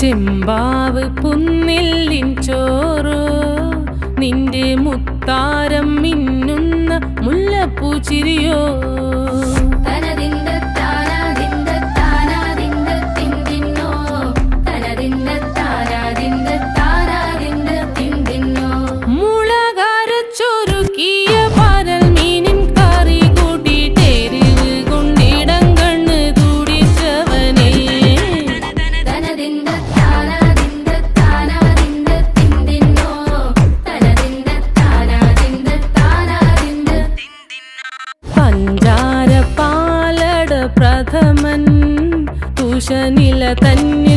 ചെമ്പാവ് പുന്നില്ലിൻ ചോറോ നിന്റെ മുത്താരം മിന്നുന്ന മുല്ലപ്പൂച്ചിരിയോ പഞ്ചാര പാലട പ്രഥമൻ തുഷനില തന്നെ